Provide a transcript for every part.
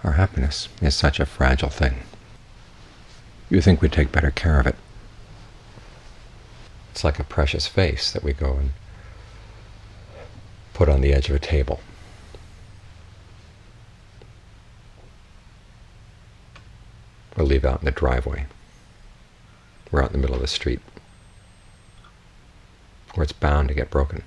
Our happiness is such a fragile thing. You think we take better care of it. It's like a precious vase that we go and put on the edge of a table. Or leave out in the driveway. We're out in the middle of the street, where it's bound to get broken.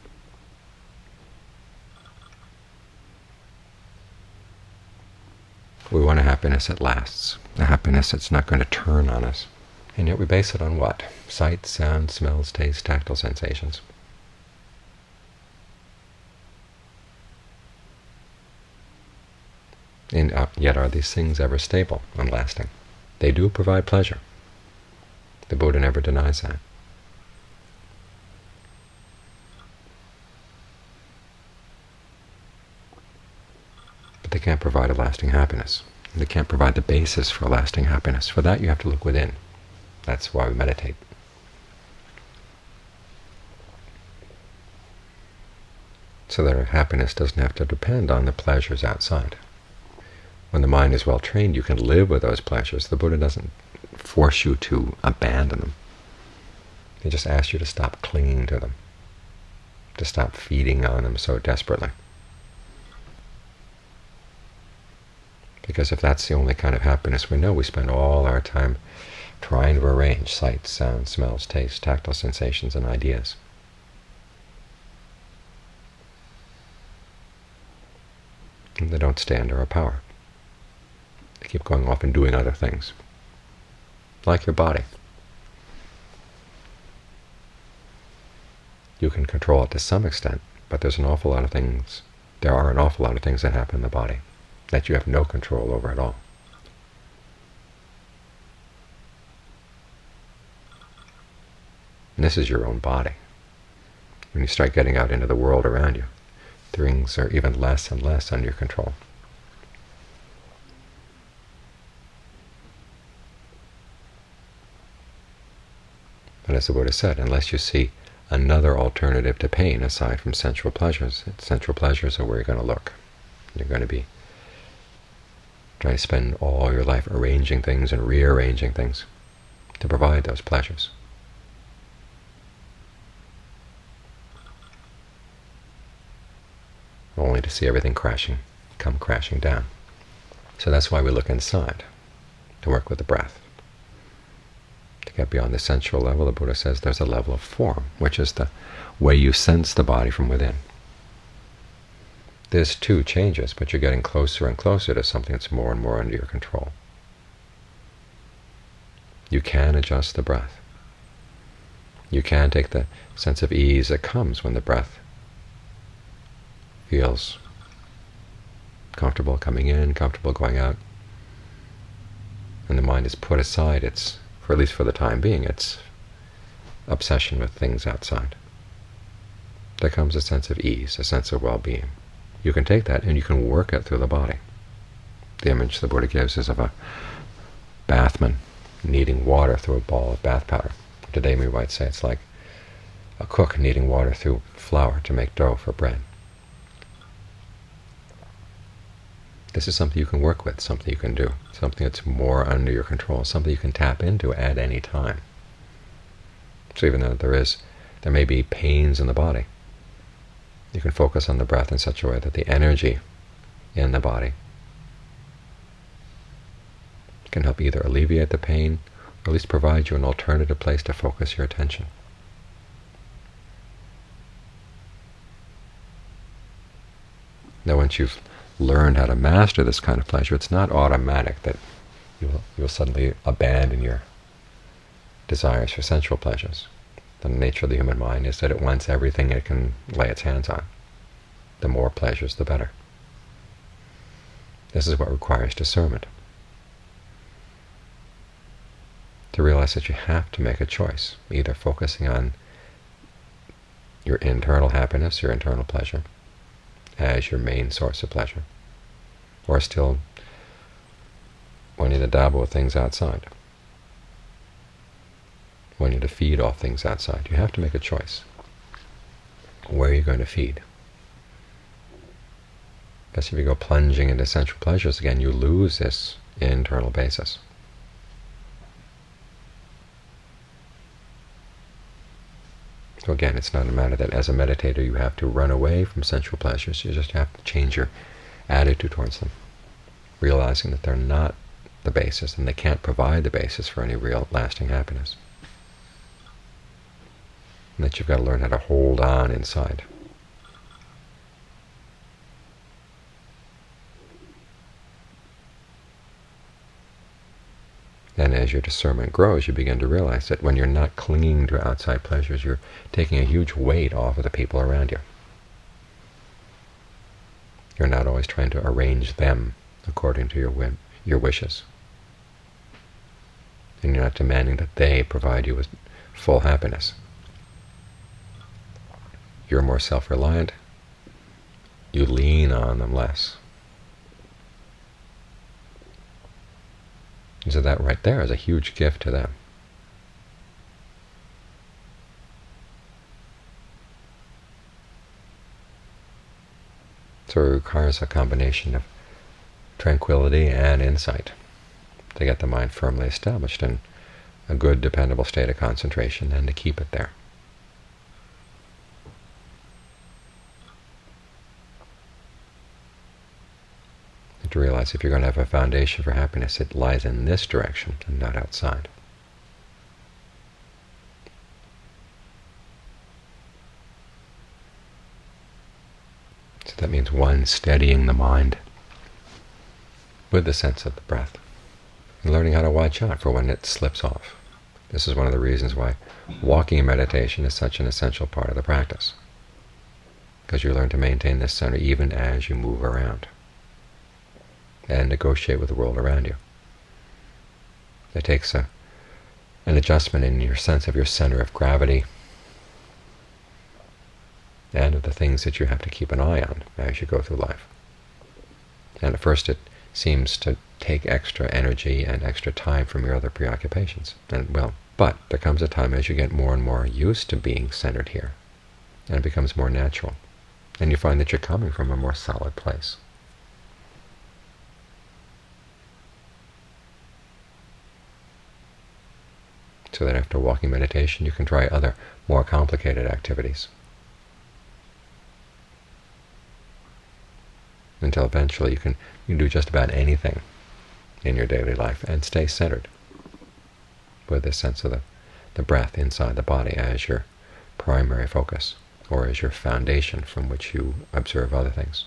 We want a happiness that lasts, a happiness that's not going to turn on us. And yet we base it on what? Sight, sound, smells, taste, tactile sensations. And yet are these things ever stable and lasting? They do provide pleasure. The Buddha never denies that. But they can't provide a lasting happiness. They can't provide the basis for lasting happiness. For that you have to look within. That's why we meditate. So that our happiness doesn't have to depend on the pleasures outside. When the mind is well trained, you can live with those pleasures. The Buddha doesn't force you to abandon them. He just asks you to stop clinging to them, to stop feeding on them so desperately. Because if that's the only kind of happiness we know, we spend all our time trying to arrange sight, sound, smells, taste, tactile sensations, and ideas. And they don't stay under our power. They keep going off and doing other things. Like your body. You can control it to some extent, but there are an awful lot of things that happen in the body that you have no control over at all. And this is your own body. When you start getting out into the world around you, things are even less and less under your control. But as the Buddha said, unless you see another alternative to pain aside from sensual pleasures are where you're going to look. You're going to be trying to spend all your life arranging things and rearranging things to provide those pleasures. Only to see everything come crashing down. So that's why we look inside, to work with the breath. To get beyond the sensual level, the Buddha says there's a level of form, which is the way you sense the body from within. This too changes, but you're getting closer and closer to something that's more and more under your control. You can adjust the breath. You can take the sense of ease that comes when the breath feels comfortable coming in, comfortable going out, and the mind is put aside for at least for the time being, its obsession with things outside. There comes a sense of ease, a sense of well-being. You can take that and you can work it through the body. The image the Buddha gives is of a bathman kneading water through a ball of bath powder. Today we might say it's like a cook kneading water through flour to make dough for bread. This is something you can work with, something you can do, something that's more under your control, something you can tap into at any time. So even though there may be pains in the body, you can focus on the breath in such a way that the energy in the body can help either alleviate the pain or at least provide you an alternative place to focus your attention. Now once you've learned how to master this kind of pleasure, it's not automatic that you'll suddenly abandon your desires for sensual pleasures. The nature of the human mind is that it wants everything it can lay its hands on. The more pleasures, the better. This is what requires discernment. To realize that you have to make a choice, either focusing on your internal happiness, your internal pleasure, as your main source of pleasure, or still wanting to dabble with things outside, wanting to feed off things outside. You have to make a choice. Where are you going to feed? Because if you go plunging into sensual pleasures again, you lose this internal basis. So again, it's not a matter that as a meditator you have to run away from sensual pleasures. You just have to change your attitude towards them, realizing that they're not the basis and they can't provide the basis for any real lasting happiness. And that you've got to learn how to hold on inside. And as your discernment grows, you begin to realize that when you're not clinging to outside pleasures, you're taking a huge weight off of the people around you. You're not always trying to arrange them according to your wishes. And you're not demanding that they provide you with full happiness. You're more self-reliant. You lean on them less. And so that right there is a huge gift to them. So it requires a combination of tranquility and insight to get the mind firmly established in a good, dependable state of concentration and to keep it there. And to realize if you're going to have a foundation for happiness, it lies in this direction and not outside. So that means one, steadying the mind with the sense of the breath, and learning how to watch out for when it slips off. This is one of the reasons why walking meditation is such an essential part of the practice, because you learn to maintain this center even as you move around and negotiate with the world around you. It takes an adjustment in your sense of your center of gravity and of the things that you have to keep an eye on as you go through life. And at first it seems to take extra energy and extra time from your other preoccupations. But there comes a time as you get more and more used to being centered here, and it becomes more natural, and you find that you're coming from a more solid place. So that after walking meditation, you can try other more complicated activities, until eventually you can do just about anything in your daily life and stay centered with this sense of the breath inside the body as your primary focus, or as your foundation from which you observe other things.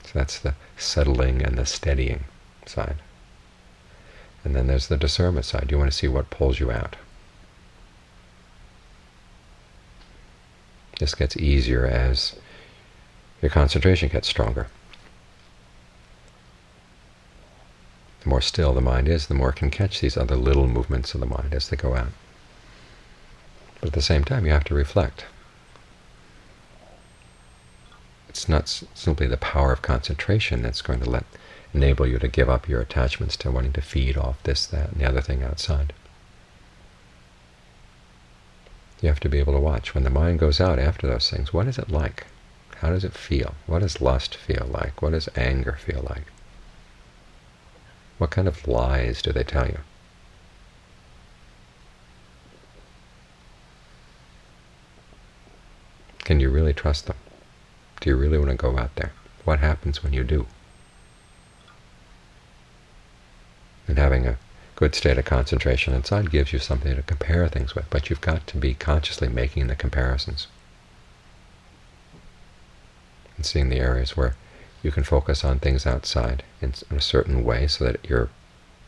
So that's the settling and the steadying side. And then there's the discernment side. You want to see what pulls you out. This gets easier as your concentration gets stronger. The more still the mind is, the more it can catch these other little movements of the mind as they go out. But at the same time, you have to reflect. It's not simply the power of concentration that's going to enable you to give up your attachments to wanting to feed off this, that, and the other thing outside. You have to be able to watch. When the mind goes out after those things, what is it like? How does it feel? What does lust feel like? What does anger feel like? What kind of lies do they tell you? Can you really trust them? Do you really want to go out there? What happens when you do? And having a good state of concentration inside gives you something to compare things with, but you've got to be consciously making the comparisons and seeing the areas where you can focus on things outside in a certain way so that your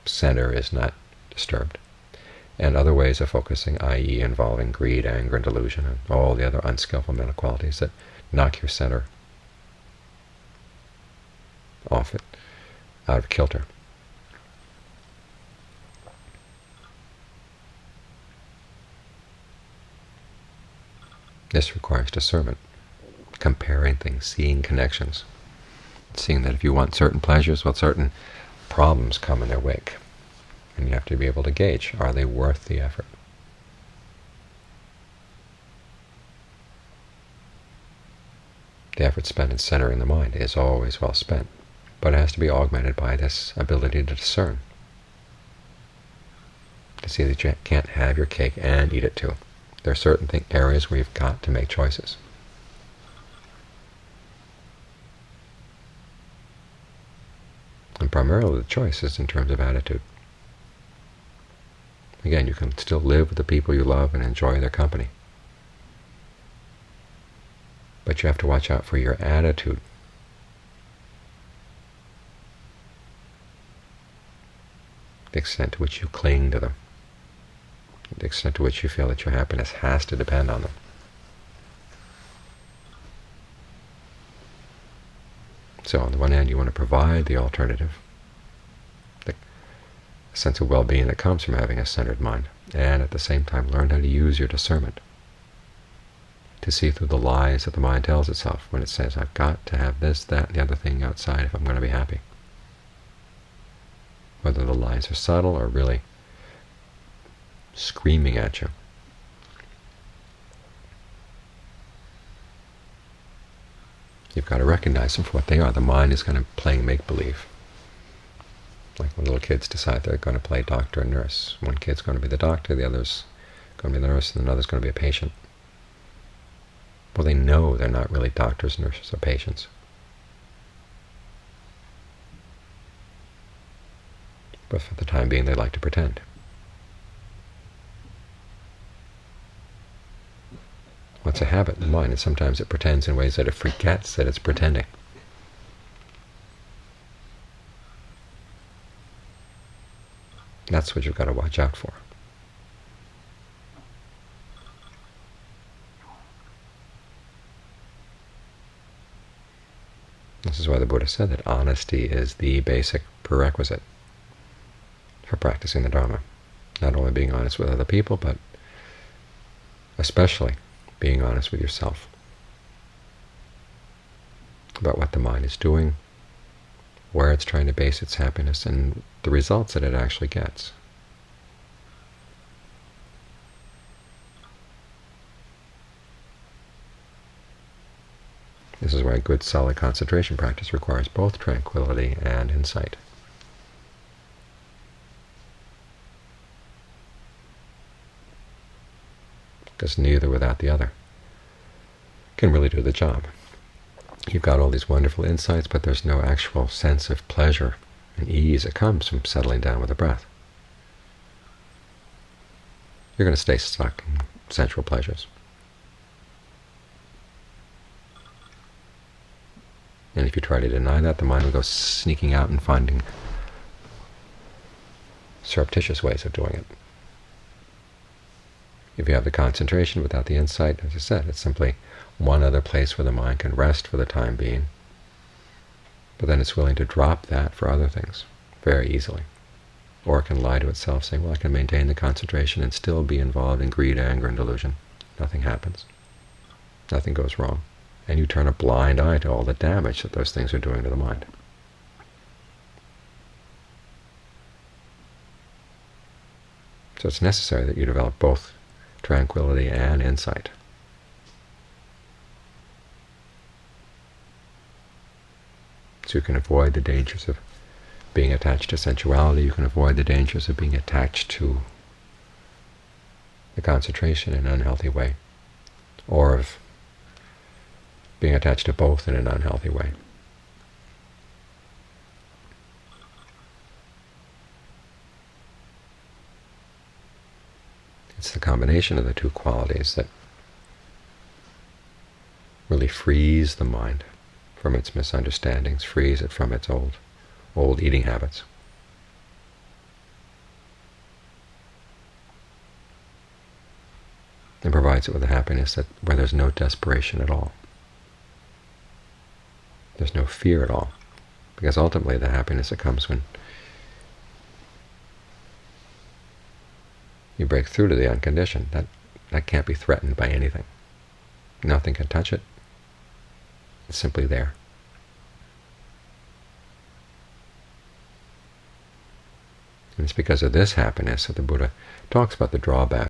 center is not disturbed, and other ways of focusing, i.e. involving greed, anger, and delusion, and all the other unskillful mental qualities that knock your center off it, out of kilter. This requires discernment, comparing things, seeing connections, seeing that if you want certain pleasures, well, certain problems come in their wake. And you have to be able to gauge, are they worth the effort? the effort spent in centering the mind is always well spent, but it has to be augmented by this ability to discern, to see that you can't have your cake and eat it too. There are certain areas where you've got to make choices. And primarily the choice is in terms of attitude. Again, you can still live with the people you love and enjoy their company, but you have to watch out for your attitude. The extent to which you cling to them, the extent to which you feel that your happiness has to depend on them. So on the one hand, you want to provide the alternative, the sense of well-being that comes from having a centered mind, and at the same time learn how to use your discernment to see through the lies that the mind tells itself when it says, I've got to have this, that, and the other thing outside if I'm going to be happy. Whether the lies are subtle or really screaming at you. You've got to recognize them for what they are. The mind is kind of playing make-believe. Like when little kids decide they're going to play doctor and nurse. One kid's going to be the doctor, the other's going to be the nurse, and another's going to be a patient. Well, they know they're not really doctors, nurses, or patients. But for the time being, they like to pretend. What's a habit in the mind? And sometimes it pretends in ways that it forgets that it's pretending. That's what you've got to watch out for. This is why the Buddha said that honesty is the basic prerequisite for practicing the Dharma. Not only being honest with other people, but especially being honest with yourself about what the mind is doing, where it's trying to base its happiness, and the results that it actually gets. This is why good, solid concentration practice requires both tranquility and insight. Because neither without the other can really do the job. You've got all these wonderful insights, but there's no actual sense of pleasure and ease that comes from settling down with the breath. You're going to stay stuck in sensual pleasures. And if you try to deny that, the mind will go sneaking out and finding surreptitious ways of doing it. If you have the concentration without the insight, as I said, it's simply one other place where the mind can rest for the time being, but then it's willing to drop that for other things very easily. Or it can lie to itself, saying, well, I can maintain the concentration and still be involved in greed, anger, and delusion. Nothing happens. Nothing goes wrong. And you turn a blind eye to all the damage that those things are doing to the mind. So it's necessary that you develop both tranquility and insight. So you can avoid the dangers of being attached to sensuality, you can avoid the dangers of being attached to the concentration in an unhealthy way, or of being attached to both in an unhealthy way. It's the combination of the two qualities that really frees the mind from its misunderstandings, frees it from its old eating habits. And provides it with a happiness where there's no desperation at all. There's no fear at all, because ultimately the happiness that comes when you break through to the unconditioned, that can't be threatened by anything. Nothing can touch it. It's simply there. And it's because of this happiness that the Buddha talks about the drawback